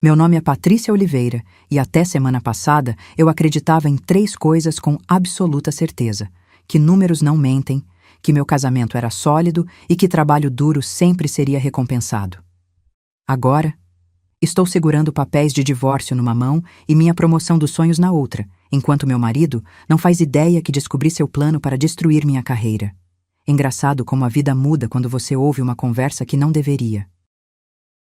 Meu nome é Patrícia Oliveira e até semana passada eu acreditava em 3 coisas com absoluta certeza: que números não mentem, que meu casamento era sólido e que trabalho duro sempre seria recompensado. Agora, estou segurando papéis de divórcio numa mão e minha promoção dos sonhos na outra, enquanto meu marido não faz ideia que descobri seu plano para destruir minha carreira. Engraçado como a vida muda quando você ouve uma conversa que não deveria.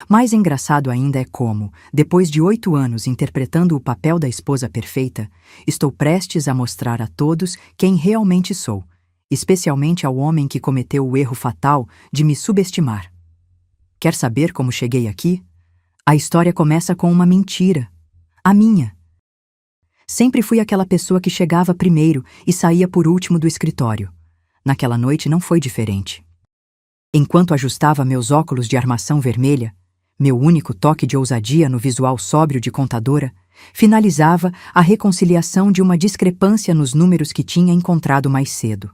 Mais engraçado ainda é como, depois de 8 anos interpretando o papel da esposa perfeita, estou prestes a mostrar a todos quem realmente sou, especialmente ao homem que cometeu o erro fatal de me subestimar. Quer saber como cheguei aqui? A história começa com uma mentira. A minha. Sempre fui aquela pessoa que chegava primeiro e saía por último do escritório. Naquela noite não foi diferente. Enquanto ajustava meus óculos de armação vermelha, meu único toque de ousadia no visual sóbrio de contadora, finalizava a reconciliação de uma discrepância nos números que tinha encontrado mais cedo.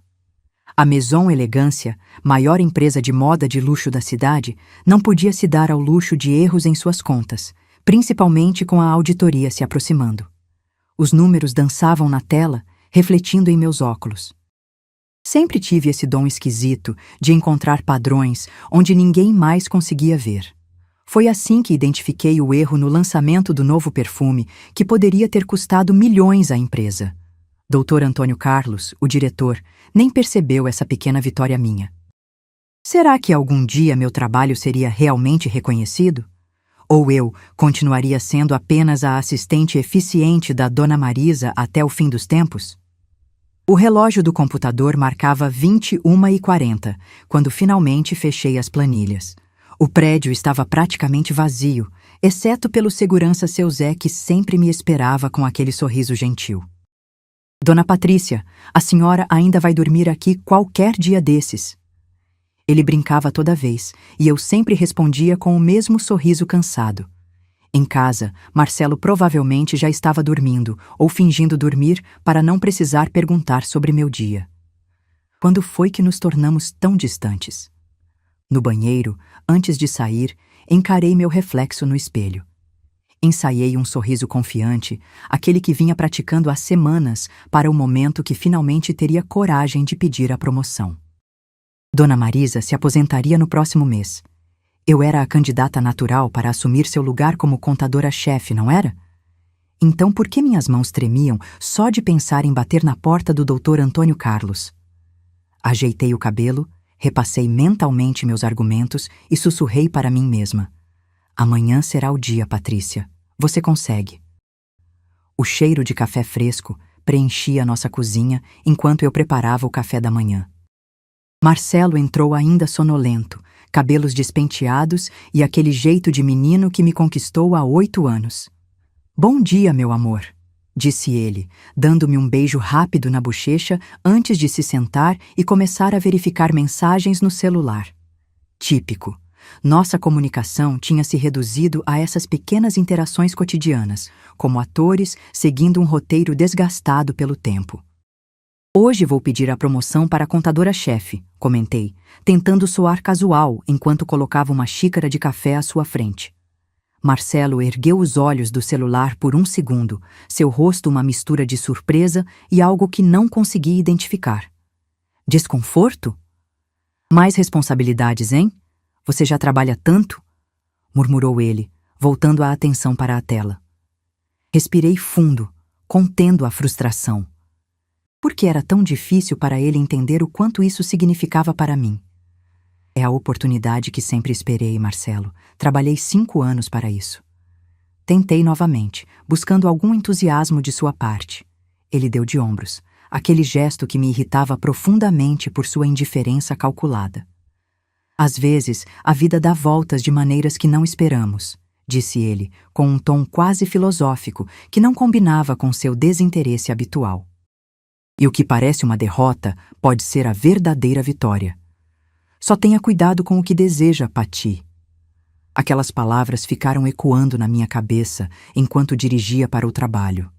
A Maison Elegância, maior empresa de moda de luxo da cidade, não podia se dar ao luxo de erros em suas contas, principalmente com a auditoria se aproximando. Os números dançavam na tela, refletindo em meus óculos. Sempre tive esse dom esquisito de encontrar padrões onde ninguém mais conseguia ver. Foi assim que identifiquei o erro no lançamento do novo perfume, que poderia ter custado milhões à empresa. Dr. Antônio Carlos, o diretor, nem percebeu essa pequena vitória minha. Será que algum dia meu trabalho seria realmente reconhecido? Ou eu continuaria sendo apenas a assistente eficiente da Dona Marisa até o fim dos tempos? O relógio do computador marcava 21h40, quando finalmente fechei as planilhas. O prédio estava praticamente vazio, exceto pelo segurança seu Zé que sempre me esperava com aquele sorriso gentil. Dona Patrícia, a senhora ainda vai dormir aqui qualquer dia desses. Ele brincava toda vez, e eu sempre respondia com o mesmo sorriso cansado. Em casa, Marcelo provavelmente já estava dormindo, ou fingindo dormir para não precisar perguntar sobre meu dia. Quando foi que nos tornamos tão distantes? No banheiro, antes de sair, encarei meu reflexo no espelho. Ensaiei um sorriso confiante, aquele que vinha praticando há semanas para o momento que finalmente teria coragem de pedir a promoção. Dona Marisa se aposentaria no próximo mês. Eu era a candidata natural para assumir seu lugar como contadora-chefe, não era? Então por que minhas mãos tremiam só de pensar em bater na porta do Dr. Antônio Carlos? Ajeitei o cabelo, repassei mentalmente meus argumentos e sussurrei para mim mesma. Amanhã será o dia, Patrícia. Você consegue. O cheiro de café fresco preenchia nossa cozinha enquanto eu preparava o café da manhã. Marcelo entrou ainda sonolento, cabelos despenteados e aquele jeito de menino que me conquistou há 8 anos. Bom dia, meu amor, disse ele, dando-me um beijo rápido na bochecha antes de se sentar e começar a verificar mensagens no celular. Típico. Nossa comunicação tinha se reduzido a essas pequenas interações cotidianas, como atores seguindo um roteiro desgastado pelo tempo. Hoje vou pedir a promoção para contadora-chefe, comentei, tentando soar casual enquanto colocava uma xícara de café à sua frente. Marcelo ergueu os olhos do celular por um segundo, seu rosto uma mistura de surpresa e algo que não consegui identificar. Desconforto? Mais responsabilidades, hein? Você já trabalha tanto? Murmurou ele, voltando a atenção para a tela. Respirei fundo, contendo a frustração. Por que era tão difícil para ele entender o quanto isso significava para mim? É a oportunidade que sempre esperei, Marcelo. Trabalhei 5 anos para isso. Tentei novamente, buscando algum entusiasmo de sua parte. Ele deu de ombros, aquele gesto que me irritava profundamente por sua indiferença calculada. Às vezes, a vida dá voltas de maneiras que não esperamos, disse ele, com um tom quase filosófico que não combinava com seu desinteresse habitual. E o que parece uma derrota pode ser a verdadeira vitória. Só tenha cuidado com o que deseja, Pati. Aquelas palavras ficaram ecoando na minha cabeça enquanto dirigia para o trabalho.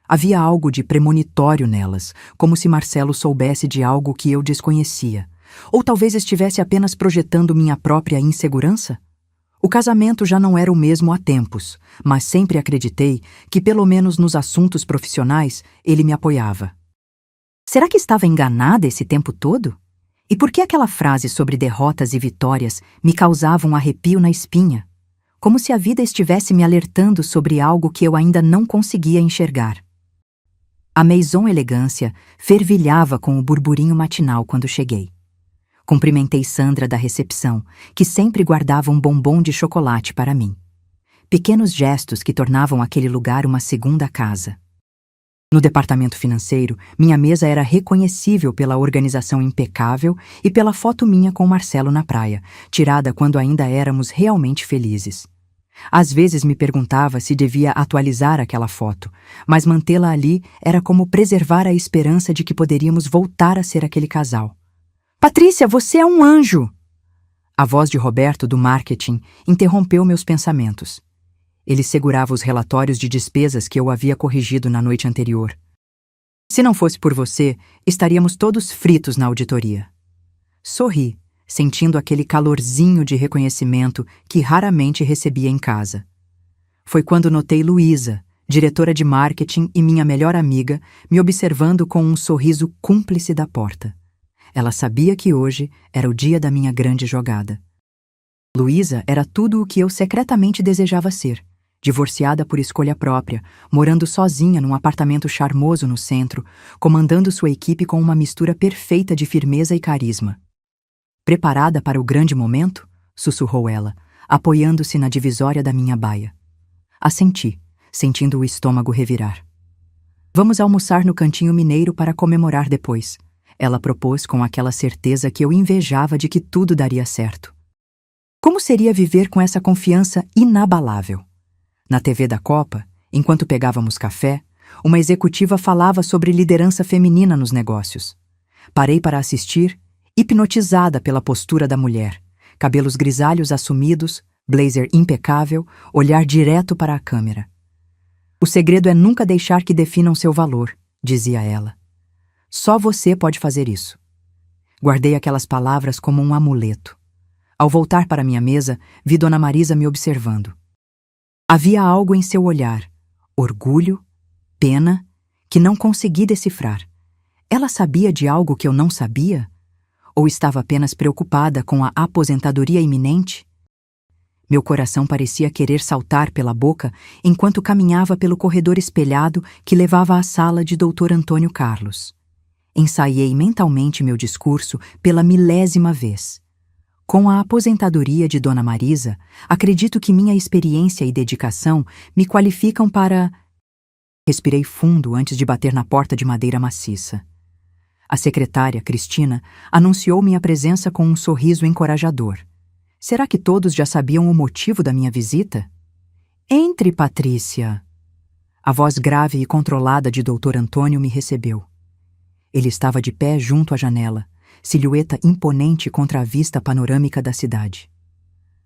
Havia algo de premonitório nelas, como se Marcelo soubesse de algo que eu desconhecia. Ou talvez estivesse apenas projetando minha própria insegurança? O casamento já não era o mesmo há tempos, mas sempre acreditei que, pelo menos nos assuntos profissionais, ele me apoiava. Será que estava enganada esse tempo todo? E por que aquela frase sobre derrotas e vitórias me causava um arrepio na espinha? Como se a vida estivesse me alertando sobre algo que eu ainda não conseguia enxergar. A Maison Elegância fervilhava com o burburinho matinal quando cheguei. Cumprimentei Sandra da recepção, que sempre guardava um bombom de chocolate para mim. Pequenos gestos que tornavam aquele lugar uma segunda casa. No departamento financeiro, minha mesa era reconhecível pela organização impecável e pela foto minha com Marcelo na praia, tirada quando ainda éramos realmente felizes. Às vezes me perguntava se devia atualizar aquela foto, mas mantê-la ali era como preservar a esperança de que poderíamos voltar a ser aquele casal. Patrícia, você é um anjo! A voz de Roberto, do marketing, interrompeu meus pensamentos. Ele segurava os relatórios de despesas que eu havia corrigido na noite anterior. Se não fosse por você, estaríamos todos fritos na auditoria. Sorri, sentindo aquele calorzinho de reconhecimento que raramente recebia em casa. Foi quando notei Luísa, diretora de marketing e minha melhor amiga, me observando com um sorriso cúmplice da porta. Ela sabia que hoje era o dia da minha grande jogada. Luísa era tudo o que eu secretamente desejava ser. Divorciada por escolha própria, morando sozinha num apartamento charmoso no centro, comandando sua equipe com uma mistura perfeita de firmeza e carisma. Preparada para o grande momento? Sussurrou ela, apoiando-se na divisória da minha baia. Assenti, sentindo o estômago revirar. Vamos almoçar no Cantinho Mineiro para comemorar depois. Ela propôs com aquela certeza que eu invejava de que tudo daria certo. Como seria viver com essa confiança inabalável? Na TV da Copa, enquanto pegávamos café, uma executiva falava sobre liderança feminina nos negócios. Parei para assistir, hipnotizada pela postura da mulher, cabelos grisalhos assumidos, blazer impecável, olhar direto para a câmera. O segredo é nunca deixar que definam seu valor, dizia ela. Só você pode fazer isso. Guardei aquelas palavras como um amuleto. Ao voltar para minha mesa, vi Dona Marisa me observando. Havia algo em seu olhar, orgulho, pena, que não consegui decifrar. Ela sabia de algo que eu não sabia? Ou estava apenas preocupada com a aposentadoria iminente? Meu coração parecia querer saltar pela boca enquanto caminhava pelo corredor espelhado que levava à sala de Dr. Antônio Carlos. Ensaiei mentalmente meu discurso pela 1000ª vez. Com a aposentadoria de Dona Marisa, acredito que minha experiência e dedicação me qualificam para... Respirei fundo antes de bater na porta de madeira maciça. A secretária, Cristina, anunciou minha presença com um sorriso encorajador. Será que todos já sabiam o motivo da minha visita? Entre, Patrícia. A voz grave e controlada de Dr. Antônio me recebeu. Ele estava de pé junto à janela, silhueta imponente contra a vista panorâmica da cidade.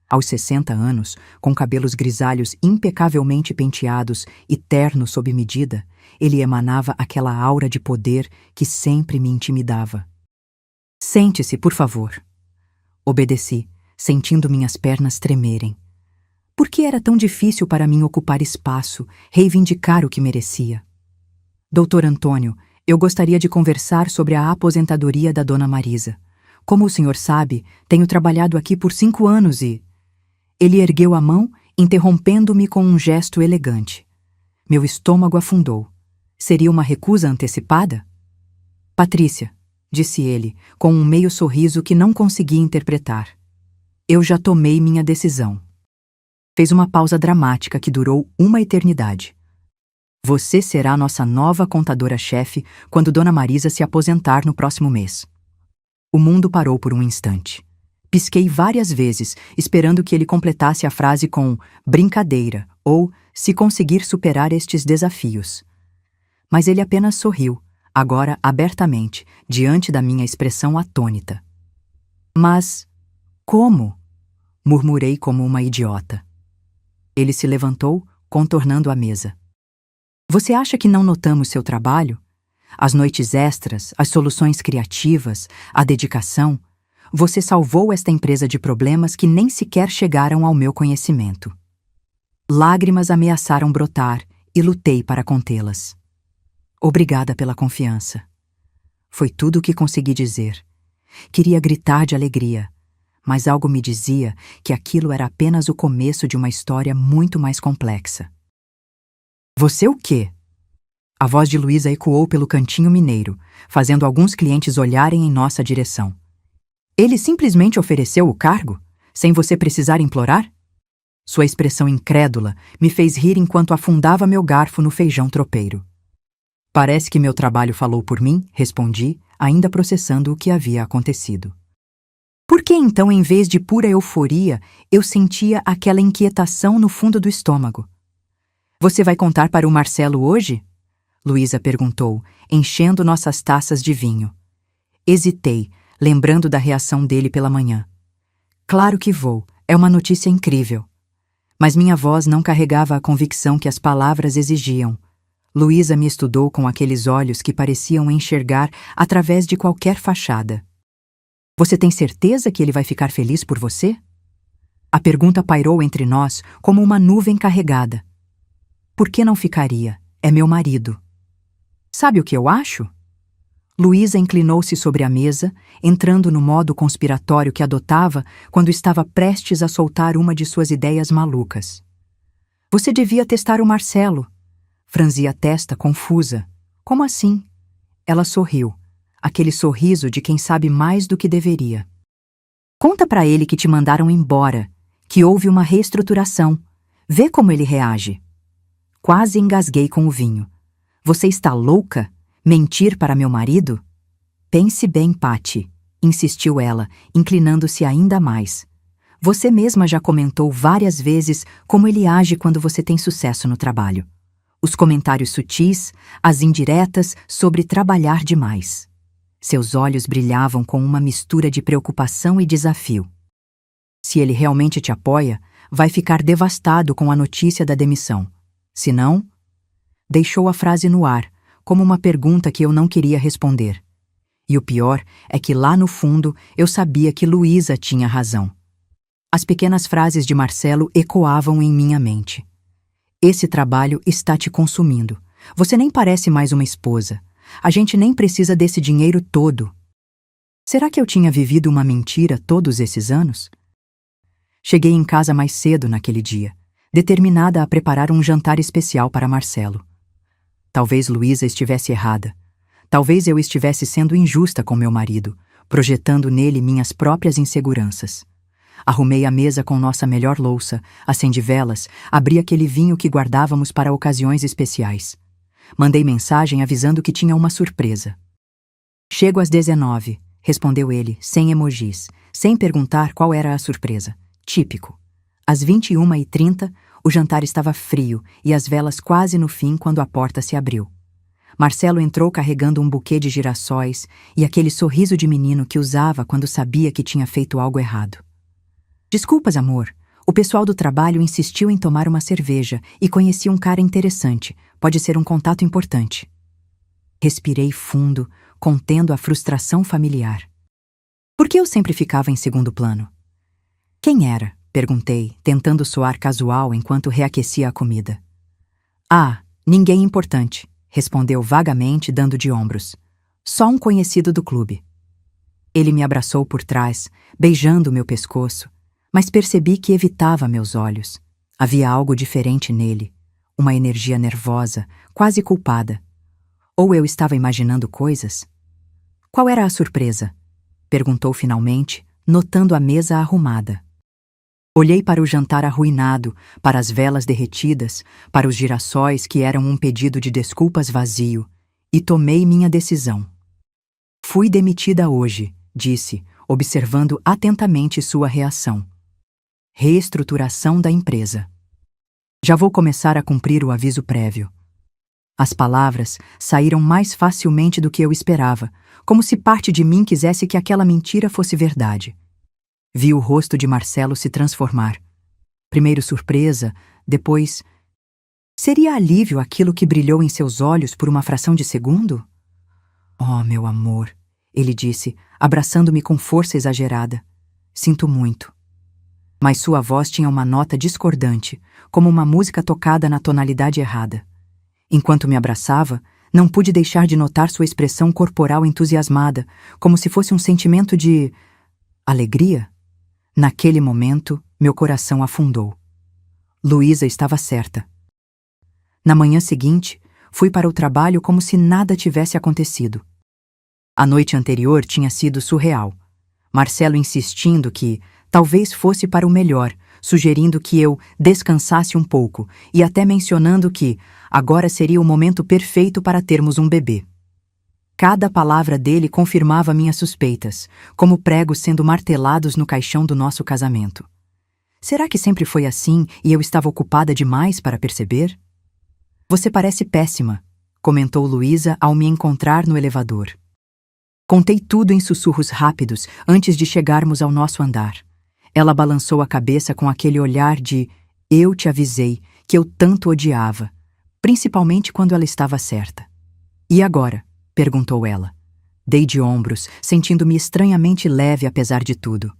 Aos 60 anos, com cabelos grisalhos impecavelmente penteados e terno sob medida, ele emanava aquela aura de poder que sempre me intimidava. Sente-se, por favor. Obedeci, sentindo minhas pernas tremerem. Por que era tão difícil para mim ocupar espaço, reivindicar o que merecia? Doutor Antônio, eu gostaria de conversar sobre a aposentadoria da Dona Marisa. Como o senhor sabe, tenho trabalhado aqui por 5 anos e... Ele ergueu a mão, interrompendo-me com um gesto elegante. Meu estômago afundou. Seria uma recusa antecipada? Patrícia, disse ele, com um meio sorriso que não consegui interpretar. Eu já tomei minha decisão. Fez uma pausa dramática que durou uma eternidade. Você será nossa nova contadora-chefe quando Dona Marisa se aposentar no próximo mês. O mundo parou por um instante. Pisquei várias vezes, esperando que ele completasse a frase com brincadeira ou se conseguir superar estes desafios. Mas ele apenas sorriu, agora abertamente, diante da minha expressão atônita. Mas como? Murmurei como uma idiota. Ele se levantou, contornando a mesa. Você acha que não notamos seu trabalho? As noites extras, as soluções criativas, a dedicação. você salvou esta empresa de problemas que nem sequer chegaram ao meu conhecimento. Lágrimas ameaçaram brotar e lutei para contê-las. Obrigada pela confiança. Foi tudo o que consegui dizer. Queria gritar de alegria, mas algo me dizia que aquilo era apenas o começo de uma história muito mais complexa. Você o quê? A voz de Luísa ecoou pelo cantinho mineiro, fazendo alguns clientes olharem em nossa direção. Ele simplesmente ofereceu o cargo, sem você precisar implorar? Sua expressão incrédula me fez rir enquanto afundava meu garfo no feijão tropeiro. Parece que meu trabalho falou por mim, respondi, ainda processando o que havia acontecido. Por que então, em vez de pura euforia, eu sentia aquela inquietação no fundo do estômago? Você vai contar para o Marcelo hoje? Luísa perguntou, enchendo nossas taças de vinho. Hesitei, lembrando da reação dele pela manhã. Claro que vou, é uma notícia incrível. Mas minha voz não carregava a convicção que as palavras exigiam. Luísa me estudou com aqueles olhos que pareciam enxergar através de qualquer fachada. Você tem certeza que ele vai ficar feliz por você? A pergunta pairou entre nós como uma nuvem carregada. Por que não ficaria? É meu marido. Sabe o que eu acho? Luísa inclinou-se sobre a mesa, entrando no modo conspiratório que adotava quando estava prestes a soltar uma de suas ideias malucas. Você devia testar o Marcelo. Franzi a testa, confusa. Como assim? Ela sorriu, aquele sorriso de quem sabe mais do que deveria. Conta pra ele que te mandaram embora, que houve uma reestruturação. Vê como ele reage. Quase engasguei com o vinho. Você está louca? Mentir para meu marido? Pense bem, Patty, insistiu ela, inclinando-se ainda mais. Você mesma já comentou várias vezes como ele age quando você tem sucesso no trabalho. Os comentários sutis, as indiretas sobre trabalhar demais. Seus olhos brilhavam com uma mistura de preocupação e desafio. Se ele realmente te apoia, vai ficar devastado com a notícia da demissão. Se não... Deixou a frase no ar, como uma pergunta que eu não queria responder. E o pior é que lá no fundo eu sabia que Luísa tinha razão. As pequenas frases de Marcelo ecoavam em minha mente. Esse trabalho está te consumindo. Você nem parece mais uma esposa. A gente nem precisa desse dinheiro todo. Será que eu tinha vivido uma mentira todos esses anos? Cheguei em casa mais cedo naquele dia, determinada a preparar um jantar especial para Marcelo. Talvez Luísa estivesse errada. Talvez eu estivesse sendo injusta com meu marido, projetando nele minhas próprias inseguranças. Arrumei a mesa com nossa melhor louça, acendi velas, abri aquele vinho que guardávamos para ocasiões especiais. Mandei mensagem avisando que tinha uma surpresa. Chego às 19, respondeu ele, sem emojis, sem perguntar qual era a surpresa. Típico. Às 21h30, o jantar estava frio e as velas quase no fim quando a porta se abriu. Marcelo entrou carregando um buquê de girassóis e aquele sorriso de menino que usava quando sabia que tinha feito algo errado. Desculpas, amor. O pessoal do trabalho insistiu em tomar uma cerveja e conheci um cara interessante. Pode ser um contato importante. Respirei fundo, contendo a frustração familiar. Por que eu sempre ficava em segundo plano? Quem era? Perguntei, tentando soar casual enquanto reaquecia a comida. Ah, ninguém importante, respondeu vagamente, dando de ombros. Só um conhecido do clube. Ele me abraçou por trás, beijando meu pescoço, mas percebi que evitava meus olhos. Havia algo diferente nele, uma energia nervosa, quase culpada. Ou eu estava imaginando coisas? Qual era a surpresa? Perguntou finalmente, notando a mesa arrumada. Olhei para o jantar arruinado, para as velas derretidas, para os girassóis que eram um pedido de desculpas vazio, e tomei minha decisão. Fui demitida hoje, disse, observando atentamente sua reação. Reestruturação da empresa. Já vou começar a cumprir o aviso prévio. As palavras saíram mais facilmente do que eu esperava, como se parte de mim quisesse que aquela mentira fosse verdade. Vi o rosto de Marcelo se transformar. Primeiro surpresa, depois... Seria alívio aquilo que brilhou em seus olhos por uma fração de segundo? Oh, meu amor, ele disse, abraçando-me com força exagerada. Sinto muito. Mas sua voz tinha uma nota discordante, como uma música tocada na tonalidade errada. Enquanto me abraçava, não pude deixar de notar sua expressão corporal entusiasmada, como se fosse um sentimento de alegria. Naquele momento, meu coração afundou. Luísa estava certa. Na manhã seguinte, fui para o trabalho como se nada tivesse acontecido. A noite anterior tinha sido surreal. Marcelo insistindo que talvez fosse para o melhor, sugerindo que eu descansasse um pouco e até mencionando que agora seria o momento perfeito para termos um bebê. Cada palavra dele confirmava minhas suspeitas, como pregos sendo martelados no caixão do nosso casamento. Será que sempre foi assim e eu estava ocupada demais para perceber? Você parece péssima, comentou Luísa ao me encontrar no elevador. Contei tudo em sussurros rápidos antes de chegarmos ao nosso andar. Ela balançou a cabeça com aquele olhar de eu te avisei que eu tanto odiava, principalmente quando ela estava certa. E agora? Perguntou ela. Dei de ombros, sentindo-me estranhamente leve apesar de tudo.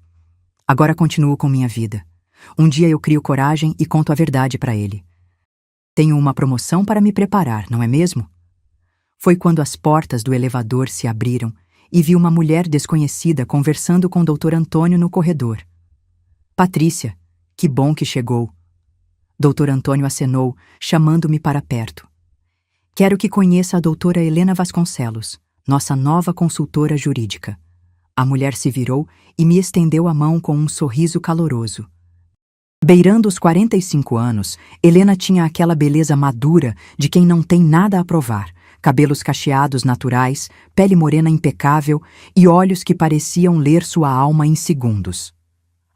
Agora continuo com minha vida. Um dia eu crio coragem e conto a verdade para ele. Tenho uma promoção para me preparar, não é mesmo? Foi quando as portas do elevador se abriram e vi uma mulher desconhecida conversando com o Dr. Antônio no corredor. Patrícia, que bom que chegou. Dr. Antônio acenou, chamando-me para perto. Quero que conheça a doutora Helena Vasconcelos, nossa nova consultora jurídica. A mulher se virou e me estendeu a mão com um sorriso caloroso. Beirando os 45 anos, Helena tinha aquela beleza madura de quem não tem nada a provar, cabelos cacheados naturais, pele morena impecável e olhos que pareciam ler sua alma em segundos.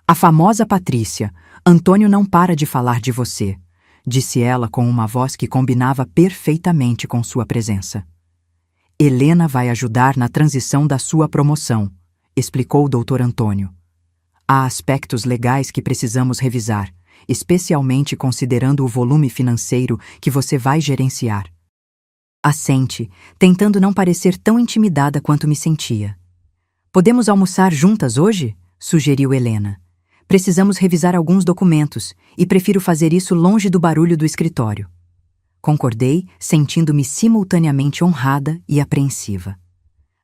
A famosa Patrícia, Antônio não para de falar de você, disse ela com uma voz que combinava perfeitamente com sua presença. Helena vai ajudar na transição da sua promoção, explicou o Dr. Antônio. Há aspectos legais que precisamos revisar, especialmente considerando o volume financeiro que você vai gerenciar. Assente, tentando não parecer tão intimidada quanto me sentia. Podemos almoçar juntas hoje? Sugeriu Helena. Precisamos revisar alguns documentos e prefiro fazer isso longe do barulho do escritório. Concordei, sentindo-me simultaneamente honrada e apreensiva.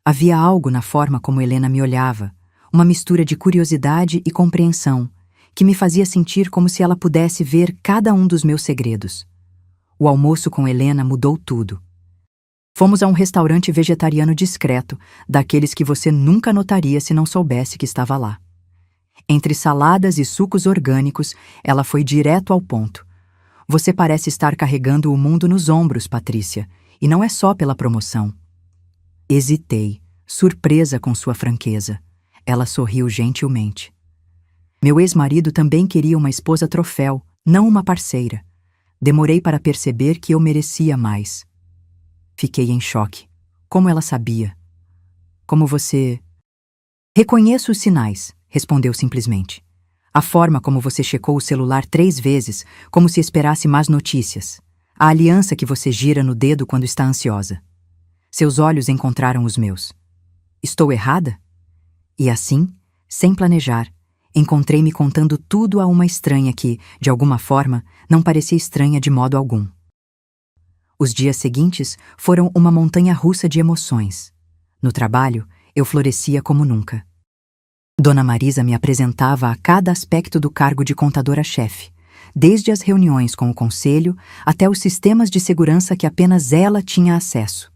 Havia algo na forma como Helena me olhava, uma mistura de curiosidade e compreensão, que me fazia sentir como se ela pudesse ver cada um dos meus segredos. O almoço com Helena mudou tudo. Fomos a um restaurante vegetariano discreto, daqueles que você nunca notaria se não soubesse que estava lá. Entre saladas e sucos orgânicos, ela foi direto ao ponto. Você parece estar carregando o mundo nos ombros, Patrícia, e não é só pela promoção. Hesitei, surpresa com sua franqueza. Ela sorriu gentilmente. Meu ex-marido também queria uma esposa troféu, não uma parceira. Demorei para perceber que eu merecia mais. Fiquei em choque. Como ela sabia? Como você... Reconheço os sinais, respondeu simplesmente. A forma como você checou o celular 3 vezes, como se esperasse más notícias. A aliança que você gira no dedo quando está ansiosa. Seus olhos encontraram os meus. Estou errada? E assim, sem planejar, encontrei-me contando tudo a uma estranha que, de alguma forma, não parecia estranha de modo algum. Os dias seguintes foram uma montanha-russa de emoções. No trabalho, eu florescia como nunca. Dona Marisa me apresentava a cada aspecto do cargo de contadora-chefe, desde as reuniões com o conselho até os sistemas de segurança que apenas ela tinha acesso.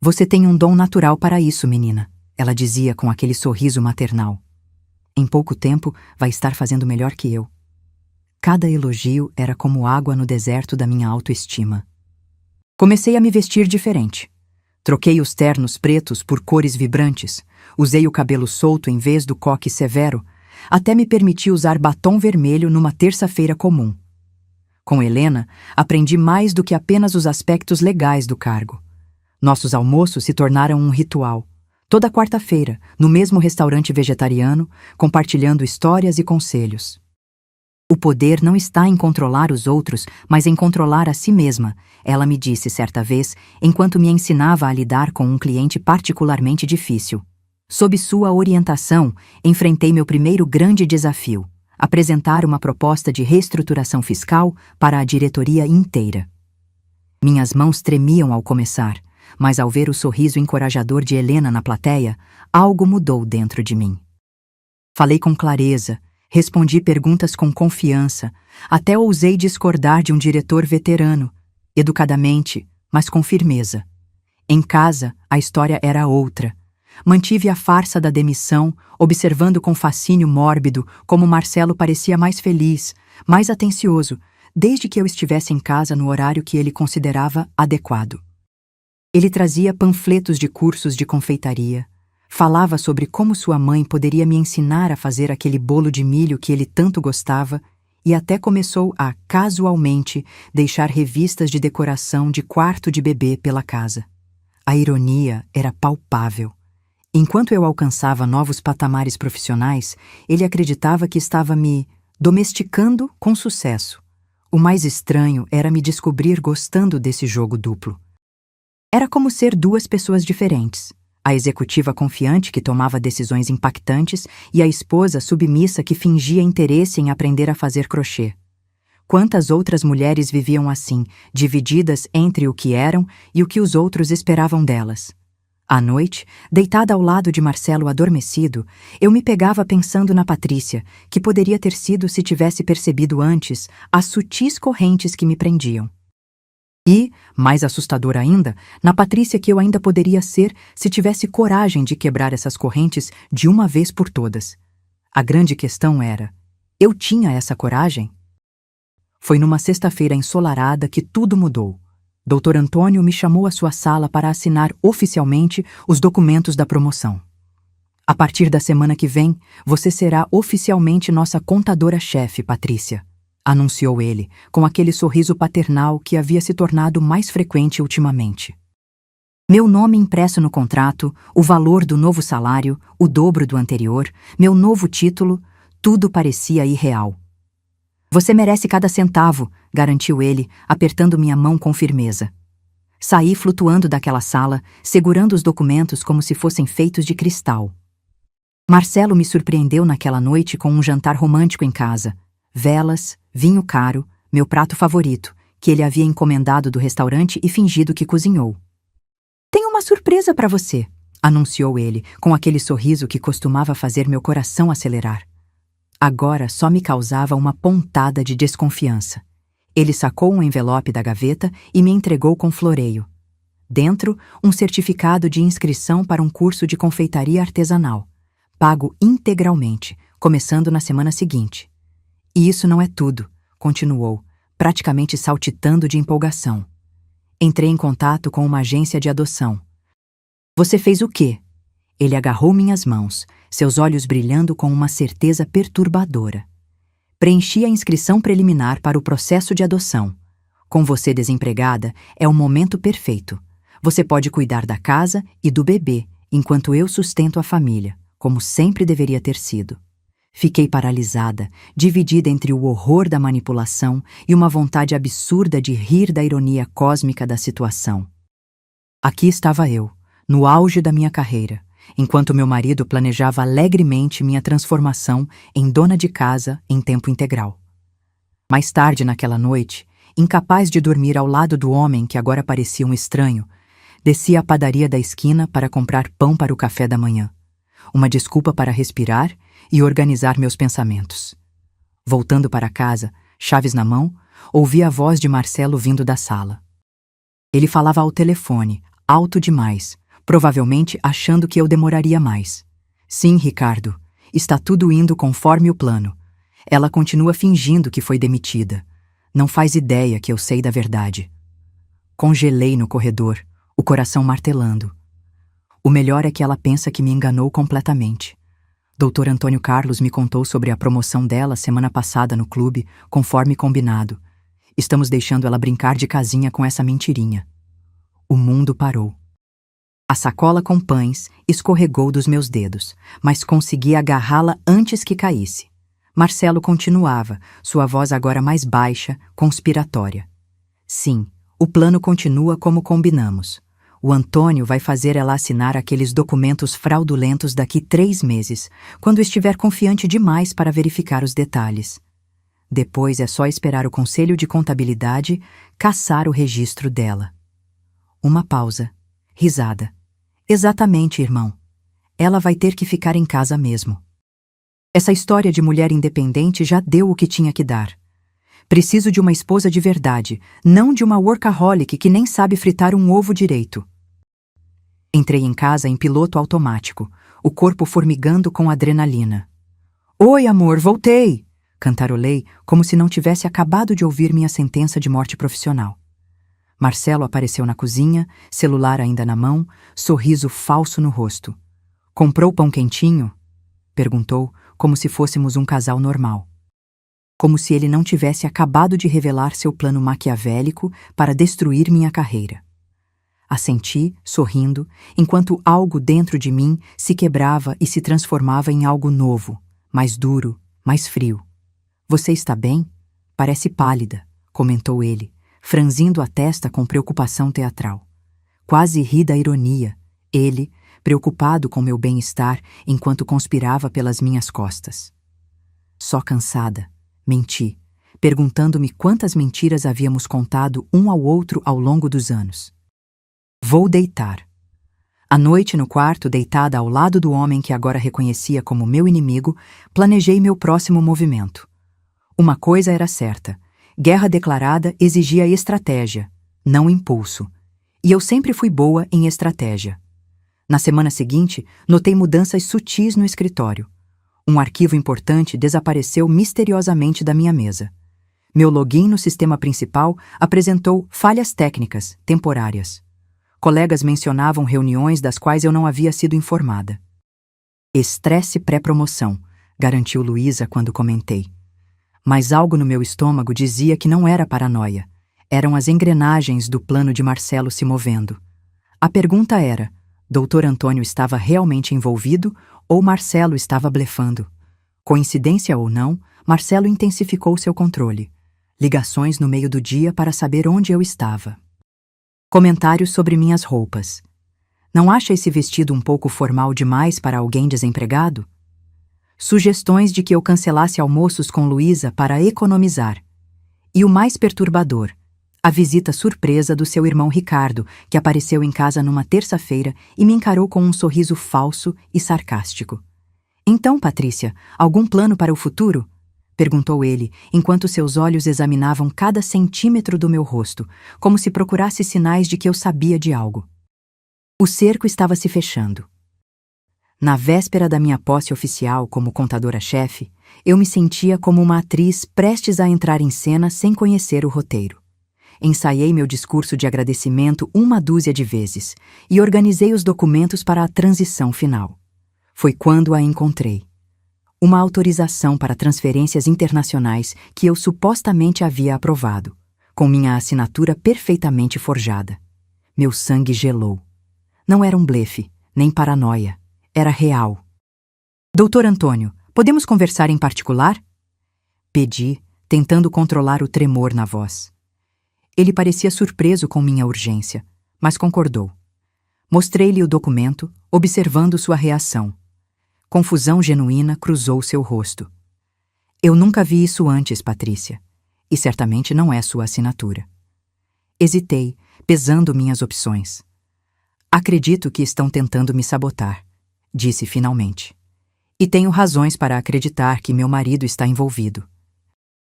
Você tem um dom natural para isso, menina, ela dizia com aquele sorriso maternal. Em pouco tempo vai estar fazendo melhor que eu. Cada elogio era como água no deserto da minha autoestima. Comecei a me vestir diferente. Troquei os ternos pretos por cores vibrantes, usei o cabelo solto em vez do coque severo, até me permiti usar batom vermelho numa terça-feira comum. Com Helena, aprendi mais do que apenas os aspectos legais do cargo. Nossos almoços se tornaram um ritual. Toda quarta-feira, no mesmo restaurante vegetariano, compartilhando histórias e conselhos. O poder não está em controlar os outros, mas em controlar a si mesma, ela me disse certa vez, enquanto me ensinava a lidar com um cliente particularmente difícil. Sob sua orientação, enfrentei meu primeiro grande desafio: apresentar uma proposta de reestruturação fiscal para a diretoria inteira. Minhas mãos tremiam ao começar, mas ao ver o sorriso encorajador de Helena na plateia, algo mudou dentro de mim. Falei com clareza, respondi perguntas com confiança, até ousei discordar de um diretor veterano, educadamente, mas com firmeza. Em casa, a história era outra. Mantive a farsa da demissão, observando com fascínio mórbido como Marcelo parecia mais feliz, mais atencioso, desde que eu estivesse em casa no horário que ele considerava adequado. Ele trazia panfletos de cursos de confeitaria, falava sobre como sua mãe poderia me ensinar a fazer aquele bolo de milho que ele tanto gostava e até começou a, casualmente, deixar revistas de decoração de quarto de bebê pela casa. A ironia era palpável. Enquanto eu alcançava novos patamares profissionais, ele acreditava que estava me domesticando com sucesso. O mais estranho era me descobrir gostando desse jogo duplo. Era como ser duas pessoas diferentes. A executiva confiante que tomava decisões impactantes e a esposa submissa que fingia interesse em aprender a fazer crochê. Quantas outras mulheres viviam assim, divididas entre o que eram e o que os outros esperavam delas? À noite, deitada ao lado de Marcelo adormecido, eu me pegava pensando na Patrícia, que poderia ter sido se tivesse percebido antes as sutis correntes que me prendiam. E, mais assustador ainda, na Patrícia que eu ainda poderia ser se tivesse coragem de quebrar essas correntes de uma vez por todas. A grande questão era: eu tinha essa coragem? Foi numa sexta-feira ensolarada que tudo mudou. Dr. Antônio me chamou à sua sala para assinar oficialmente os documentos da promoção. A partir da semana que vem, você será oficialmente nossa contadora-chefe, Patrícia, anunciou ele, com aquele sorriso paternal que havia se tornado mais frequente ultimamente. Meu nome impresso no contrato, o valor do novo salário, o dobro do anterior, meu novo título, tudo parecia irreal. Você merece cada centavo, garantiu ele, apertando minha mão com firmeza. Saí flutuando daquela sala, segurando os documentos como se fossem feitos de cristal. Marcelo me surpreendeu naquela noite com um jantar romântico em casa. Velas, vinho caro, meu prato favorito, que ele havia encomendado do restaurante e fingido que cozinhou. Tenho uma surpresa para você, anunciou ele, com aquele sorriso que costumava fazer meu coração acelerar. Agora só me causava uma pontada de desconfiança. Ele sacou um envelope da gaveta e me entregou com floreio. Dentro, um certificado de inscrição para um curso de confeitaria artesanal, pago integralmente, começando na semana seguinte. E isso não é tudo, continuou, praticamente saltitando de empolgação. Entrei em contato com uma agência de adoção. Você fez o quê? Ele agarrou minhas mãos, seus olhos brilhando com uma certeza perturbadora. Preenchi a inscrição preliminar para o processo de adoção. Com você desempregada, é o momento perfeito. Você pode cuidar da casa e do bebê, enquanto eu sustento a família, como sempre deveria ter sido. Fiquei paralisada, dividida entre o horror da manipulação e uma vontade absurda de rir da ironia cósmica da situação. Aqui estava eu, no auge da minha carreira, enquanto meu marido planejava alegremente minha transformação em dona de casa em tempo integral. Mais tarde naquela noite, incapaz de dormir ao lado do homem que agora parecia um estranho, desci à padaria da esquina para comprar pão para o café da manhã. Uma desculpa para respirar e organizar meus pensamentos. Voltando para casa, chaves na mão, ouvi a voz de Marcelo vindo da sala. Ele falava ao telefone, alto demais, provavelmente achando que eu demoraria mais. Sim, Ricardo, está tudo indo conforme o plano. Ela continua fingindo que foi demitida. Não faz ideia que eu sei da verdade. Congelei no corredor, o coração martelando. O melhor é que ela pensa que me enganou completamente. Dr. Antônio Carlos me contou sobre a promoção dela semana passada no clube, conforme combinado. Estamos deixando ela brincar de casinha com essa mentirinha. O mundo parou. A sacola com pães escorregou dos meus dedos, mas consegui agarrá-la antes que caísse. Marcelo continuava, sua voz agora mais baixa, conspiratória. Sim, o plano continua como combinamos. O Antônio vai fazer ela assinar aqueles documentos fraudulentos daqui 3 meses, quando estiver confiante demais para verificar os detalhes. Depois é só esperar o Conselho de Contabilidade caçar o registro dela. Uma pausa. Risada. Exatamente, irmão. Ela vai ter que ficar em casa mesmo. Essa história de mulher independente já deu o que tinha que dar. Preciso de uma esposa de verdade, não de uma workaholic que nem sabe fritar um ovo direito. Entrei em casa em piloto automático, o corpo formigando com adrenalina. Oi, amor, voltei! Cantarolei como se não tivesse acabado de ouvir minha sentença de morte profissional. Marcelo apareceu na cozinha, celular ainda na mão, sorriso falso no rosto. Comprou pão quentinho? Perguntou, como se fôssemos um casal normal. Como se ele não tivesse acabado de revelar seu plano maquiavélico para destruir minha carreira. Assenti, sorrindo, enquanto algo dentro de mim se quebrava e se transformava em algo novo, mais duro, mais frio. Você está bem? Parece pálida, comentou ele, franzindo a testa com preocupação teatral. Quase ri da ironia, ele, preocupado com meu bem-estar enquanto conspirava pelas minhas costas. Só cansada, menti, perguntando-me quantas mentiras havíamos contado um ao outro ao longo dos anos. Vou deitar. À noite, no quarto, deitada ao lado do homem que agora reconhecia como meu inimigo, planejei meu próximo movimento. Uma coisa era certa: guerra declarada exigia estratégia, não impulso. E eu sempre fui boa em estratégia. Na semana seguinte, notei mudanças sutis no escritório. Um arquivo importante desapareceu misteriosamente da minha mesa. Meu login no sistema principal apresentou falhas técnicas, temporárias. Colegas mencionavam reuniões das quais eu não havia sido informada. Estresse pré-promoção, garantiu Luísa quando comentei. Mas algo no meu estômago dizia que não era paranoia. Eram as engrenagens do plano de Marcelo se movendo. A pergunta era: Dr. Antônio estava realmente envolvido ou Marcelo estava blefando? Coincidência ou não, Marcelo intensificou seu controle. Ligações no meio do dia para saber onde eu estava. Comentários sobre minhas roupas. Não acha esse vestido um pouco formal demais para alguém desempregado? Sugestões de que eu cancelasse almoços com Luísa para economizar. E o mais perturbador, a visita surpresa do seu irmão Ricardo, que apareceu em casa numa terça-feira e me encarou com um sorriso falso e sarcástico. Então, Patrícia, algum plano para o futuro? Perguntou ele, enquanto seus olhos examinavam cada centímetro do meu rosto, como se procurasse sinais de que eu sabia de algo. O cerco estava se fechando. Na véspera da minha posse oficial como contadora-chefe, eu me sentia como uma atriz prestes a entrar em cena sem conhecer o roteiro. Ensaiei meu discurso de agradecimento 1 dúzia de vezes e organizei os documentos para a transição final. Foi quando a encontrei. Uma autorização para transferências internacionais que eu supostamente havia aprovado, com minha assinatura perfeitamente forjada. Meu sangue gelou. Não era um blefe, nem paranoia. Era real. Doutor Antônio, podemos conversar em particular? Pedi, tentando controlar o tremor na voz. Ele parecia surpreso com minha urgência, mas concordou. Mostrei-lhe o documento, observando sua reação. Confusão genuína cruzou seu rosto. Eu nunca vi isso antes, Patrícia, e certamente não é sua assinatura. Hesitei, pesando minhas opções. Acredito que estão tentando me sabotar, disse finalmente. E tenho razões para acreditar que meu marido está envolvido.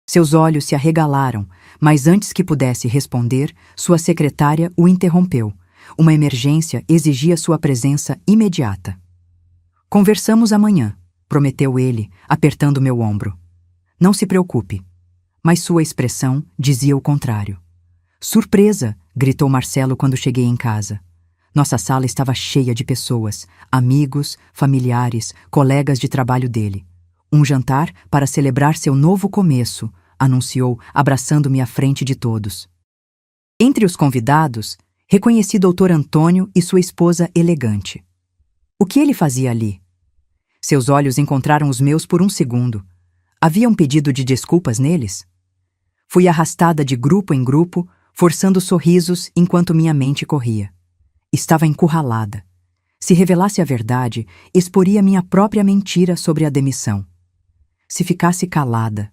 Seus olhos se arregalaram, mas antes que pudesse responder, sua secretária o interrompeu. Uma emergência exigia sua presença imediata. Conversamos amanhã, prometeu ele, apertando meu ombro. Não se preocupe. Mas sua expressão dizia o contrário. Surpresa! Gritou Marcelo quando cheguei em casa. Nossa sala estava cheia de pessoas, amigos, familiares, colegas de trabalho dele. Um jantar para celebrar seu novo começo, anunciou, abraçando-me à frente de todos. Entre os convidados, reconheci Dr. Antônio e sua esposa elegante. O que ele fazia ali? Seus olhos encontraram os meus por um segundo. Havia um pedido de desculpas neles? Fui arrastada de grupo em grupo, forçando sorrisos enquanto minha mente corria. Estava encurralada. Se revelasse a verdade, exporia minha própria mentira sobre a demissão. Se ficasse calada.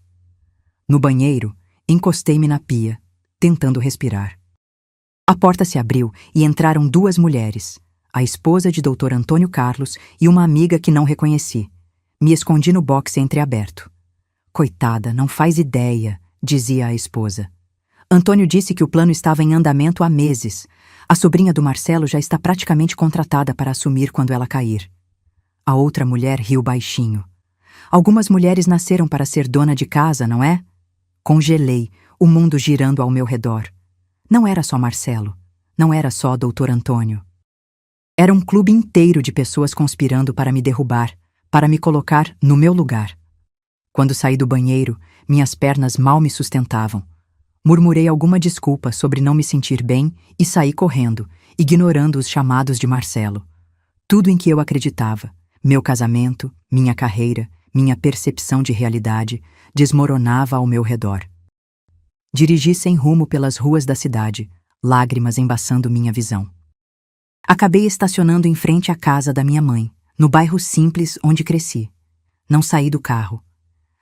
No banheiro, encostei-me na pia, tentando respirar. A porta se abriu e entraram duas mulheres, a esposa de Dr. Antônio Carlos e uma amiga que não reconheci. Me escondi no boxe entreaberto. Coitada, não faz ideia, dizia a esposa. Antônio disse que o plano estava em andamento há meses. A sobrinha do Marcelo já está praticamente contratada para assumir quando ela cair. A outra mulher riu baixinho. Algumas mulheres nasceram para ser dona de casa, não é? Congelei, o mundo girando ao meu redor. Não era só Marcelo. Não era só Dr. Antônio. Era um clube inteiro de pessoas conspirando para me derrubar, para me colocar no meu lugar. Quando saí do banheiro, minhas pernas mal me sustentavam. Murmurei alguma desculpa sobre não me sentir bem e saí correndo, ignorando os chamados de Marcelo. Tudo em que eu acreditava, meu casamento, minha carreira, minha percepção de realidade, desmoronava ao meu redor. Dirigi sem rumo pelas ruas da cidade, lágrimas embaçando minha visão. Acabei estacionando em frente à casa da minha mãe, no bairro simples onde cresci. Não saí do carro.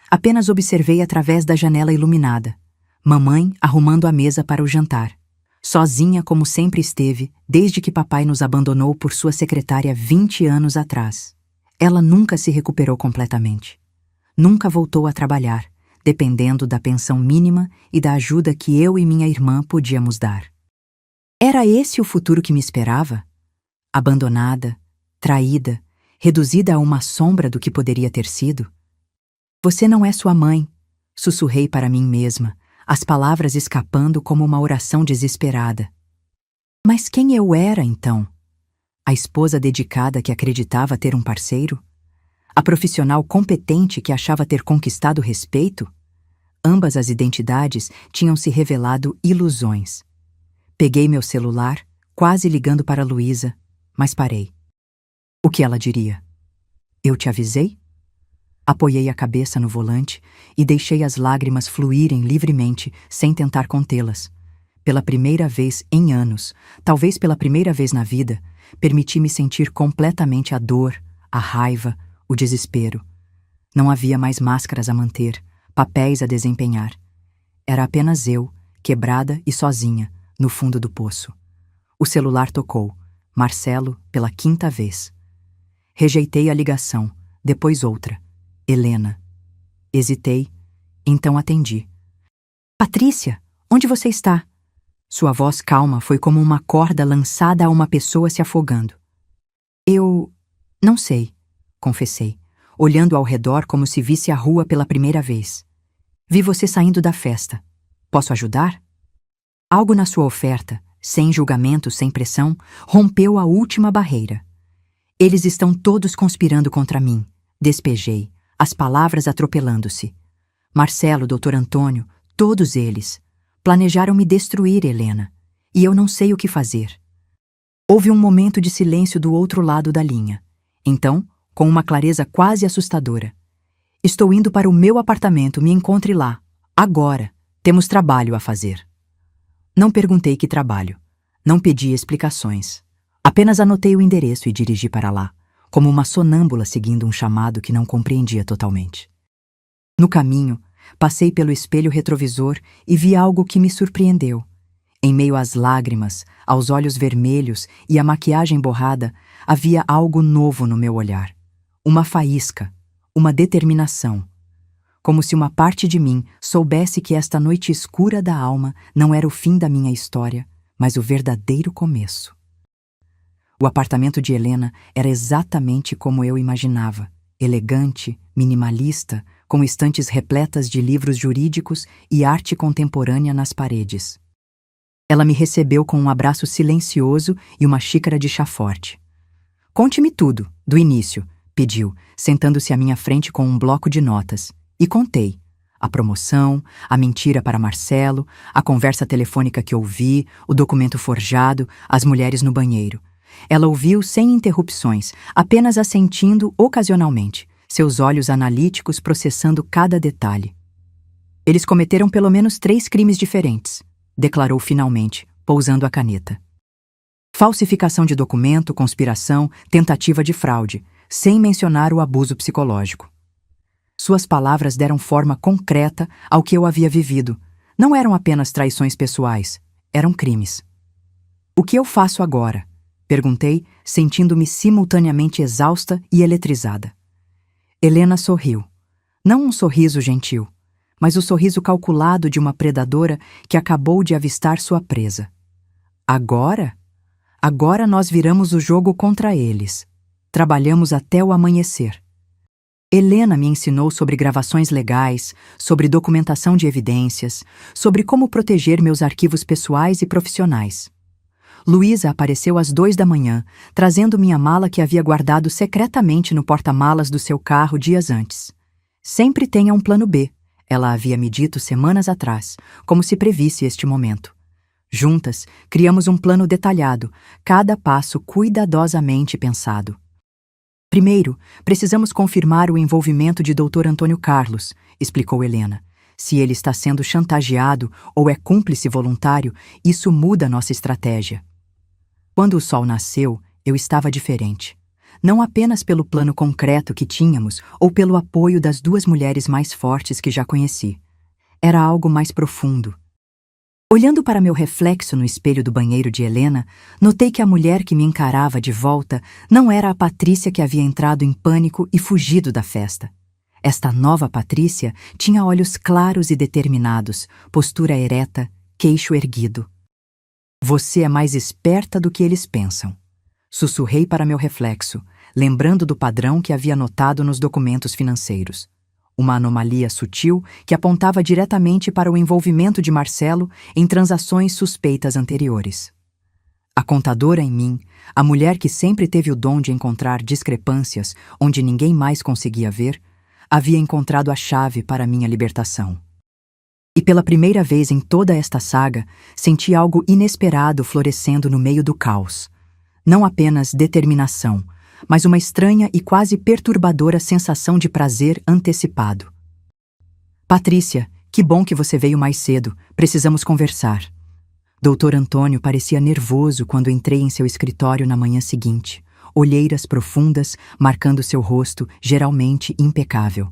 Apenas observei através da janela iluminada. Mamãe arrumando a mesa para o jantar. Sozinha como sempre esteve, desde que papai nos abandonou por sua secretária 20 anos atrás. Ela nunca se recuperou completamente. Nunca voltou a trabalhar, dependendo da pensão mínima e da ajuda que eu e minha irmã podíamos dar. Era esse o futuro que me esperava? Abandonada, traída, reduzida a uma sombra do que poderia ter sido? Você não é sua mãe, sussurrei para mim mesma, as palavras escapando como uma oração desesperada. Mas quem eu era, então? A esposa dedicada que acreditava ter um parceiro? A profissional competente que achava ter conquistado respeito? Ambas as identidades tinham se revelado ilusões. Peguei meu celular, quase ligando para Luísa, mas parei. O que ela diria? Eu te avisei? Apoiei a cabeça no volante e deixei as lágrimas fluírem livremente, sem tentar contê-las. Pela primeira vez em anos, talvez pela primeira vez na vida, permiti-me sentir completamente a dor, a raiva, o desespero. Não havia mais máscaras a manter, papéis a desempenhar. Era apenas eu, quebrada e sozinha, no fundo do poço. O celular tocou. Marcelo, pela 5ª vez. Rejeitei a ligação, depois outra. Helena. Hesitei, então atendi. Patrícia, onde você está? Sua voz calma foi como uma corda lançada a uma pessoa se afogando. Eu não sei, confessei, olhando ao redor como se visse a rua pela primeira vez. Vi você saindo da festa. Posso ajudar? Algo na sua oferta, sem julgamento, sem pressão, rompeu a última barreira. Eles estão todos conspirando contra mim, despejei, as palavras atropelando-se. Marcelo, Dr. Antônio, todos eles. Planejaram me destruir, Helena, e eu não sei o que fazer. Houve um momento de silêncio do outro lado da linha. Então, com uma clareza quase assustadora. Estou indo para o meu apartamento, me encontre lá. Agora. Temos trabalho a fazer. Não perguntei que trabalho. Não pedi explicações. Apenas anotei o endereço e dirigi para lá, como uma sonâmbula seguindo um chamado que não compreendia totalmente. No caminho, passei pelo espelho retrovisor e vi algo que me surpreendeu. Em meio às lágrimas, aos olhos vermelhos e à maquiagem borrada, havia algo novo no meu olhar. Uma faísca, uma determinação. Como se uma parte de mim soubesse que esta noite escura da alma não era o fim da minha história, mas o verdadeiro começo. O apartamento de Helena era exatamente como eu imaginava, elegante, minimalista, com estantes repletas de livros jurídicos e arte contemporânea nas paredes. Ela me recebeu com um abraço silencioso e uma xícara de chá forte. Conte-me tudo, do início, pediu, sentando-se à minha frente com um bloco de notas. E contei. A promoção, a mentira para Marcelo, a conversa telefônica que ouvi, o documento forjado, as mulheres no banheiro. Ela ouviu sem interrupções, apenas assentindo ocasionalmente, seus olhos analíticos processando cada detalhe. Eles cometeram pelo menos 3 crimes diferentes, declarou finalmente, pousando a caneta. falsificação de documento, conspiração, tentativa de fraude, sem mencionar o abuso psicológico. Suas palavras deram forma concreta ao que eu havia vivido. Não eram apenas traições pessoais, eram crimes. O que eu faço agora? Perguntei, sentindo-me simultaneamente exausta e eletrizada. Helena sorriu. Não um sorriso gentil, mas o sorriso calculado de uma predadora que acabou de avistar sua presa. Agora? Agora nós viramos o jogo contra eles. Trabalhamos até o amanhecer. Helena me ensinou sobre gravações legais, sobre documentação de evidências, sobre como proteger meus arquivos pessoais e profissionais. Luísa apareceu às 2 da manhã, trazendo minha mala que havia guardado secretamente no porta-malas do seu carro dias antes. Sempre tenha um plano B, ela havia me dito semanas atrás, como se previsse este momento. Juntas, criamos um plano detalhado, cada passo cuidadosamente pensado. Primeiro, precisamos confirmar o envolvimento de Dr. Antônio Carlos, explicou Helena. Se ele está sendo chantageado ou é cúmplice voluntário, isso muda nossa estratégia. Quando o sol nasceu, eu estava diferente. Não apenas pelo plano concreto que tínhamos ou pelo apoio das 2 mulheres mais fortes que já conheci. Era algo mais profundo. Olhando para meu reflexo no espelho do banheiro de Helena, notei que a mulher que me encarava de volta não era a Patrícia que havia entrado em pânico e fugido da festa. Esta nova Patrícia tinha olhos claros e determinados, postura ereta, queixo erguido. Você é mais esperta do que eles pensam. Sussurrei para meu reflexo, lembrando do padrão que havia notado nos documentos financeiros. Uma anomalia sutil que apontava diretamente para o envolvimento de Marcelo em transações suspeitas anteriores. A contadora em mim, a mulher que sempre teve o dom de encontrar discrepâncias onde ninguém mais conseguia ver, havia encontrado a chave para minha libertação. E pela primeira vez em toda esta saga, senti algo inesperado florescendo no meio do caos. Não apenas determinação, mas uma estranha e quase perturbadora sensação de prazer antecipado. Patrícia, que bom que você veio mais cedo. Precisamos conversar. Dr. Antônio parecia nervoso quando entrei em seu escritório na manhã seguinte, olheiras profundas marcando seu rosto, geralmente impecável.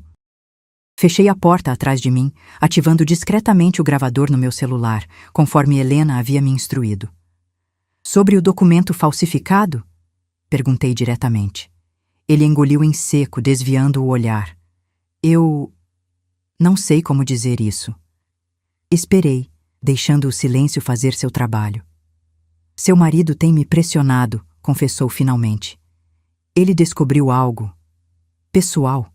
Fechei a porta atrás de mim, ativando discretamente o gravador no meu celular, conforme Helena havia me instruído. Sobre o documento falsificado? Perguntei diretamente. Ele engoliu em seco, desviando o olhar. Eu não sei como dizer isso. Esperei, deixando o silêncio fazer seu trabalho. Seu marido tem me pressionado, confessou finalmente. Ele descobriu algo pessoal,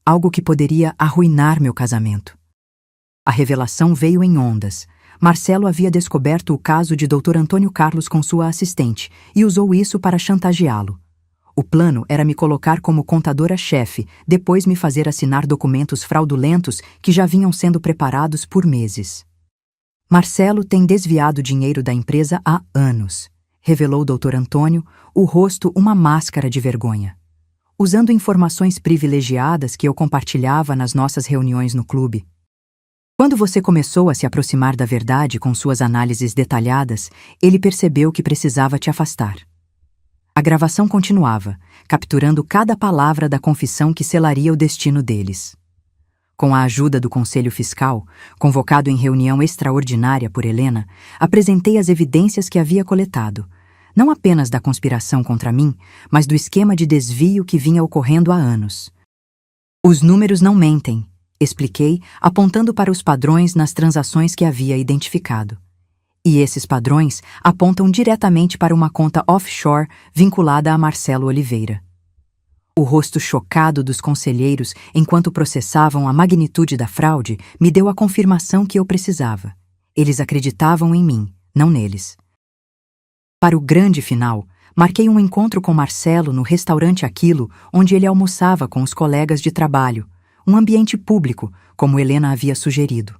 algo que poderia arruinar meu casamento. A revelação veio em ondas. Marcelo havia descoberto o caso de Dr. Antônio Carlos com sua assistente e usou isso para chantageá-lo. O plano era me colocar como contadora-chefe, depois me fazer assinar documentos fraudulentos que já vinham sendo preparados por meses. Marcelo tem desviado dinheiro da empresa há anos, revelou Dr. Antônio, o rosto uma máscara de vergonha. Usando informações privilegiadas que eu compartilhava nas nossas reuniões no clube. Quando você começou a se aproximar da verdade com suas análises detalhadas, ele percebeu que precisava te afastar. A gravação continuava, capturando cada palavra da confissão que selaria o destino deles. Com a ajuda do Conselho Fiscal, convocado em reunião extraordinária por Helena, apresentei as evidências que havia coletado, não apenas da conspiração contra mim, mas do esquema de desvio que vinha ocorrendo há anos. Os números não mentem, expliquei, apontando para os padrões nas transações que havia identificado. E esses padrões apontam diretamente para uma conta offshore vinculada a Marcelo Oliveira. O rosto chocado dos conselheiros enquanto processavam a magnitude da fraude me deu a confirmação que eu precisava. Eles acreditavam em mim, não neles. Para o grande final, marquei um encontro com Marcelo no restaurante Aquilo, onde ele almoçava com os colegas de trabalho, um ambiente público, como Helena havia sugerido.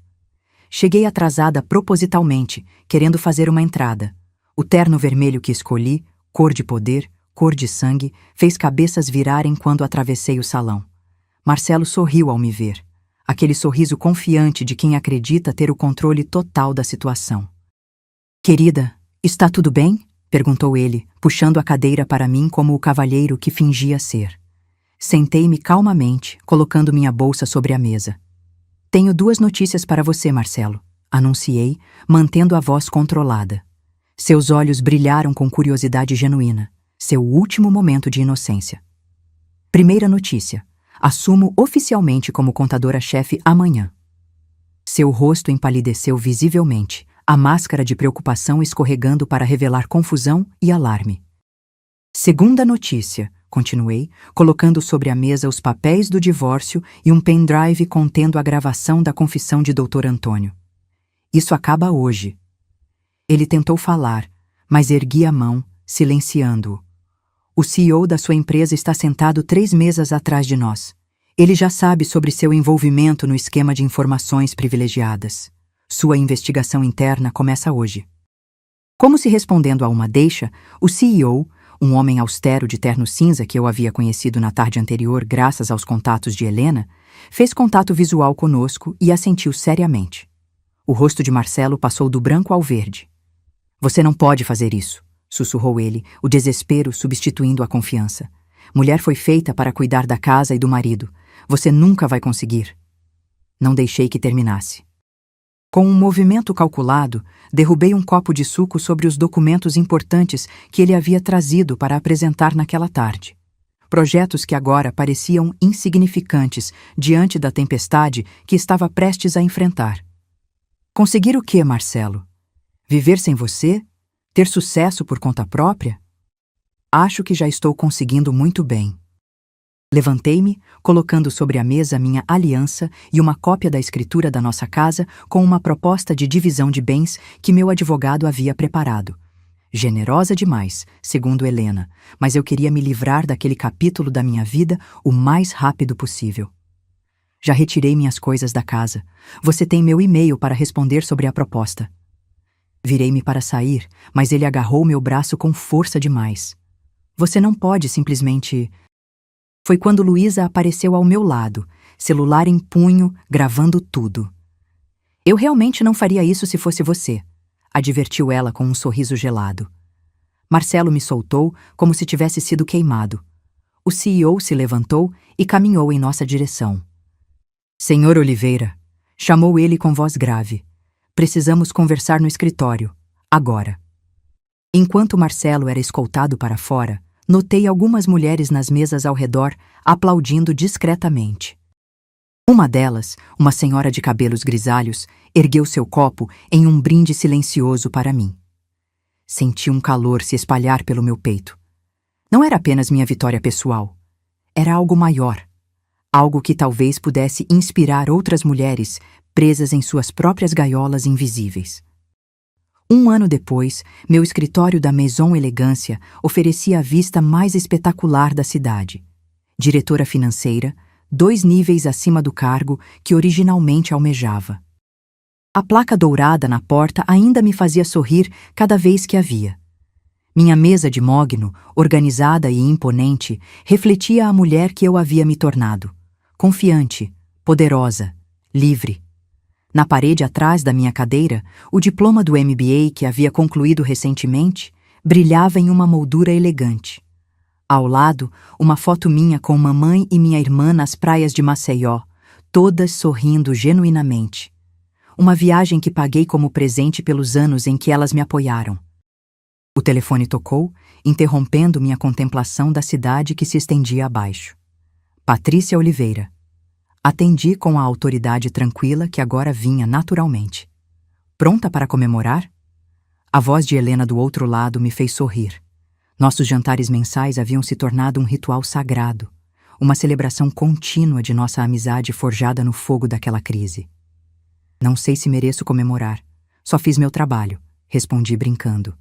Cheguei atrasada propositalmente, querendo fazer uma entrada. O terno vermelho que escolhi, cor de poder, cor de sangue, fez cabeças virarem quando atravessei o salão. Marcelo sorriu ao me ver. Aquele sorriso confiante de quem acredita ter o controle total da situação. Querida, está tudo bem? Perguntou ele, puxando a cadeira para mim como o cavalheiro que fingia ser. Sentei-me calmamente, colocando minha bolsa sobre a mesa. Tenho 2 notícias para você, Marcelo, anunciei, mantendo a voz controlada. Seus olhos brilharam com curiosidade genuína, seu último momento de inocência. Primeira notícia: assumo oficialmente como contadora-chefe amanhã. Seu rosto empalideceu visivelmente, a máscara de preocupação escorregando para revelar confusão e alarme. Segunda notícia, continuei, colocando sobre a mesa os papéis do divórcio e um pendrive contendo a gravação da confissão de Dr. Antônio. Isso acaba hoje. Ele tentou falar, mas ergui a mão, silenciando-o. O CEO da sua empresa está sentado 3 mesas atrás de nós. Ele já sabe sobre seu envolvimento no esquema de informações privilegiadas. Sua investigação interna começa hoje. Como se respondendo a uma deixa, o CEO, um homem austero de terno cinza que eu havia conhecido na tarde anterior graças aos contatos de Helena, fez contato visual conosco e assentiu seriamente. O rosto de Marcelo passou do branco ao verde. Você não pode fazer isso, sussurrou ele, o desespero substituindo a confiança. Mulher foi feita para cuidar da casa e do marido. Você nunca vai conseguir. Não deixei que terminasse. Com um movimento calculado, derrubei um copo de suco sobre os documentos importantes que ele havia trazido para apresentar naquela tarde. Projetos que agora pareciam insignificantes diante da tempestade que estava prestes a enfrentar. Conseguir o quê, Marcelo? Viver sem você? Ter sucesso por conta própria? Acho que já estou conseguindo muito bem. Levantei-me, colocando sobre a mesa minha aliança e uma cópia da escritura da nossa casa com uma proposta de divisão de bens que meu advogado havia preparado. Generosa demais, segundo Helena, mas eu queria me livrar daquele capítulo da minha vida o mais rápido possível. Já retirei minhas coisas da casa. Você tem meu e-mail para responder sobre a proposta. Virei-me para sair, mas ele agarrou meu braço com força demais. Você não pode simplesmente... Foi quando Luísa apareceu ao meu lado, celular em punho, gravando tudo. Eu realmente não faria isso se fosse você, advertiu ela com um sorriso gelado. Marcelo me soltou como se tivesse sido queimado. O CEO se levantou e caminhou em nossa direção. Senhor Oliveira, chamou ele com voz grave. Precisamos conversar no escritório, agora. Enquanto Marcelo era escoltado para fora, notei algumas mulheres nas mesas ao redor, aplaudindo discretamente. Uma delas, uma senhora de cabelos grisalhos, ergueu seu copo em um brinde silencioso para mim. Senti um calor se espalhar pelo meu peito. Não era apenas minha vitória pessoal. Era algo maior. Algo que talvez pudesse inspirar outras mulheres presas em suas próprias gaiolas invisíveis. 1 ano depois, meu escritório da Maison Elegância oferecia a vista mais espetacular da cidade. Diretora financeira, 2 níveis acima do cargo que originalmente almejava. A placa dourada na porta ainda me fazia sorrir cada vez que a via. Minha mesa de mogno, organizada e imponente, refletia a mulher que eu havia me tornado. Confiante, poderosa, livre. Na parede atrás da minha cadeira, o diploma do MBA que havia concluído recentemente brilhava em uma moldura elegante. Ao lado, uma foto minha com mamãe e minha irmã nas praias de Maceió, todas sorrindo genuinamente. Uma viagem que paguei como presente pelos anos em que elas me apoiaram. O telefone tocou, interrompendo minha contemplação da cidade que se estendia abaixo. Patrícia Oliveira. Atendi com a autoridade tranquila que agora vinha naturalmente. Pronta para comemorar? A voz de Helena do outro lado me fez sorrir. Nossos jantares mensais haviam se tornado um ritual sagrado, uma celebração contínua de nossa amizade forjada no fogo daquela crise. Não sei se mereço comemorar. Só fiz meu trabalho, respondi brincando.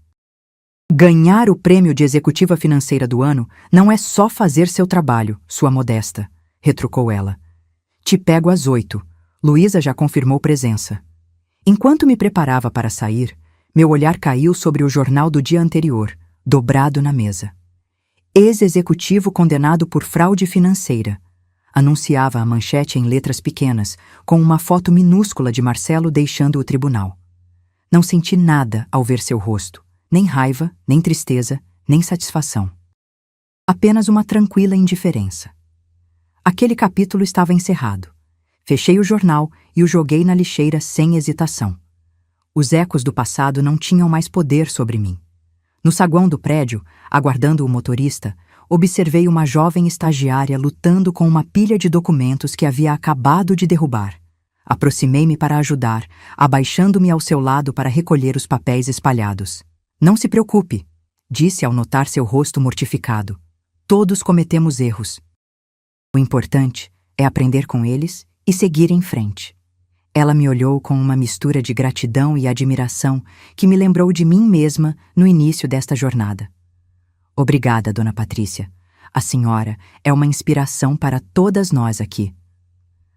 Ganhar o prêmio de executiva financeira do ano não é só fazer seu trabalho, sua modesta, retrucou ela. Te pego às 8. Luísa já confirmou presença. Enquanto me preparava para sair, meu olhar caiu sobre o jornal do dia anterior, dobrado na mesa. Ex-executivo condenado por fraude financeira. Anunciava a manchete em letras pequenas, com uma foto minúscula de Marcelo deixando o tribunal. Não senti nada ao ver seu rosto, nem raiva, nem tristeza, nem satisfação. Apenas uma tranquila indiferença. Aquele capítulo estava encerrado. Fechei o jornal e o joguei na lixeira sem hesitação. Os ecos do passado não tinham mais poder sobre mim. No saguão do prédio, aguardando o motorista, observei uma jovem estagiária lutando com uma pilha de documentos que havia acabado de derrubar. Aproximei-me para ajudar, abaixando-me ao seu lado para recolher os papéis espalhados. Não se preocupe, disse ao notar seu rosto mortificado. Todos cometemos erros. O importante é aprender com eles e seguir em frente. Ela me olhou com uma mistura de gratidão e admiração que me lembrou de mim mesma no início desta jornada. Obrigada, Dona Patrícia. A senhora é uma inspiração para todas nós aqui.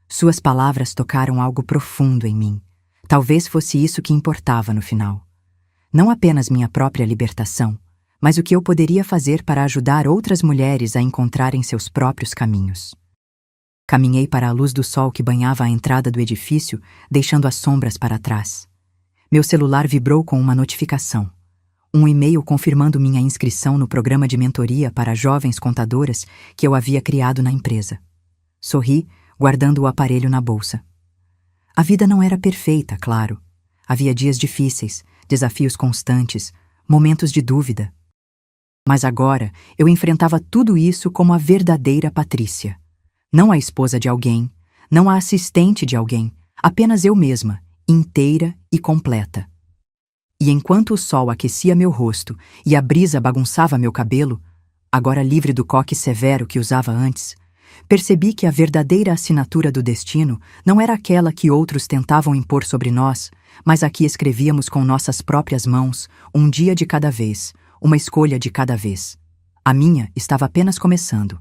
Suas palavras tocaram algo profundo em mim. Talvez fosse isso que importava no final. Não apenas minha própria libertação, mas o que eu poderia fazer para ajudar outras mulheres a encontrarem seus próprios caminhos. Caminhei para a luz do sol que banhava a entrada do edifício, deixando as sombras para trás. Meu celular vibrou com uma notificação. Um e-mail confirmando minha inscrição no programa de mentoria para jovens contadoras que eu havia criado na empresa. Sorri, guardando o aparelho na bolsa. A vida não era perfeita, claro. Havia dias difíceis, desafios constantes, momentos de dúvida. Mas agora eu enfrentava tudo isso como a verdadeira Patrícia. Não a esposa de alguém, não a assistente de alguém, apenas eu mesma, inteira e completa. E enquanto o sol aquecia meu rosto e a brisa bagunçava meu cabelo, agora livre do coque severo que usava antes, percebi que a verdadeira assinatura do destino não era aquela que outros tentavam impor sobre nós, mas a que escrevíamos com nossas próprias mãos, um dia de cada vez, uma escolha de cada vez. A minha estava apenas começando.